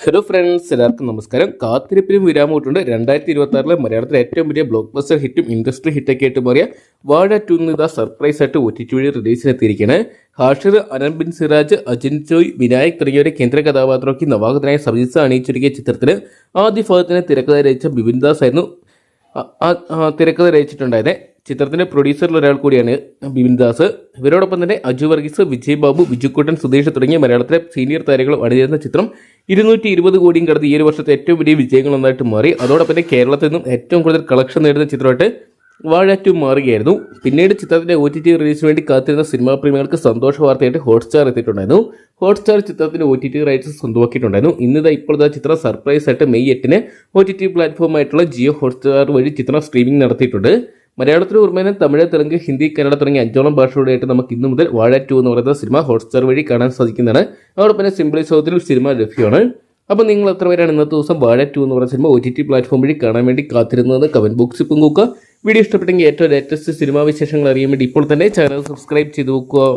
Hello friends, എല്ലാവർക്കും നമസ്കാരം. കാത്തിരിപ്പിനും വിരാമമിട്ടുണ്ട്. 2026 മലയാളത്തിലെ ഏറ്റവും വലിയ ബ്ലോക്ക് ബസ്റ്റർ ഹിറ്റും ഇൻഡസ്ട്രി ഹിറ്റൊക്കെ ആയിട്ട് മാറിയ വാഴ 2 ഇതാ സർപ്രൈസ് ആയിട്ട് OTT വഴി റിലീസിനെത്തിയിരിക്കുകയാണ്. ഹാഷിർ, അനന്ത് ബിൻ സിറാജ്, അജിൻ ജോയ്, വിനായക് തുടങ്ങിയവരെ കേന്ദ്ര കഥാപാത്രമാക്കി നവാഗതനായ സബീസ അണിയിച്ചൊരുക്കിയ ചിത്രത്തിന് ആദ്യ ഭാഗത്തിന് തിരക്കഥ രചിച്ച ബിപിൻ ദാസ് ആയിരുന്നു തിരക്കഥ രചിച്ചിട്ടുണ്ടായത്. ചിത്രത്തിന്റെ പ്രൊഡ്യൂസറിൽ ഒരാൾ കൂടിയാണ് ബിപിൻ ദാസ്. ഇവരോടൊപ്പം തന്നെ അജു വർഗീസ്, വിജയ് ബാബു, വിജുക്കുട്ടൻ, സുധീഷ് തുടങ്ങിയ മലയാളത്തിലെ സീനിയർ താരങ്ങളും അണിചേർന്ന ചിത്രം 220 കോടിയും കടന്ന് ഈ ഒരു വർഷത്തെ ഏറ്റവും വലിയ വിജയങ്ങളൊന്നായിട്ട് മാറി. അതോടൊപ്പം തന്നെ കേരളത്തിൽ നിന്നും ഏറ്റവും കൂടുതൽ കളക്ഷൻ നേടുന്ന ചിത്രമായിട്ട് വാഴ 2 മാറുകയായിരുന്നു. പിന്നീട് ചിത്രത്തിന്റെ OTT റിലീസിന് വേണ്ടി കാത്തിരുന്ന സിനിമാ പ്രേമികൾക്ക് സന്തോഷ വാർത്തയായിട്ട് ഹോട്ട്സ്റ്റാർ എത്തിയിട്ടുണ്ടായിരുന്നു. ഹോട്ട്സ്റ്റാർ ചിത്രത്തിന്റെ OTT റൈറ്റ്സ് സ്വന്തമാക്കിയിട്ടുണ്ടായിരുന്നു. ഇപ്പോഴത്തെ ചിത്രം സർപ്രൈസ് ആയിട്ട് മെയ് 8 OTT പ്ലാറ്റ്ഫോം ആയിട്ടുള്ള ജിയോ ഹോട്ട്സ്റ്റാർ വഴി ചിത്രം സ്ട്രീമിംഗ് നടത്തിയിട്ടുണ്ട്. മലയാളത്തിന് പുറമെ തമിഴ്, തെലുങ്ക്, ഹിന്ദി, കന്നഡ തുടങ്ങിയ 5ഓളം ഭാഷകളായിട്ട് നമുക്ക് ഇന്നു മുതൽ വാഴ 2 എന്ന് പറയുന്ന സിനിമ ഹോട്ട്സ്റ്റാർ വഴി കാണാൻ സാധിക്കുന്നതാണ്. അതോടൊപ്പം തന്നെ സിംപ്ലി സൗത്തിൽ സിനിമ ലഭ്യമാണ്. അപ്പോൾ നിങ്ങൾ എത്ര പേരാണ് ഇന്നത്തെ ദിവസം വാഴ 2 എന്ന് പറയുന്ന സിനിമ OTT പ്ലാറ്റ്ഫോം വഴി കാണാൻ വേണ്ടി കാത്തിരുന്നത് കമന്റ് ബോക്സിൽ പങ്കുവെക്കുക. വീഡിയോ ഇഷ്ടപ്പെട്ടെങ്കിൽ ഏറ്റവും ലേറ്റസ്റ്റ് സിനിമാ വിശേഷങ്ങൾ അറിയാൻ വേണ്ടി ഇപ്പോൾ തന്നെ ചാനൽ സബ്സ്ക്രൈബ് ചെയ്ത് നോക്കുക.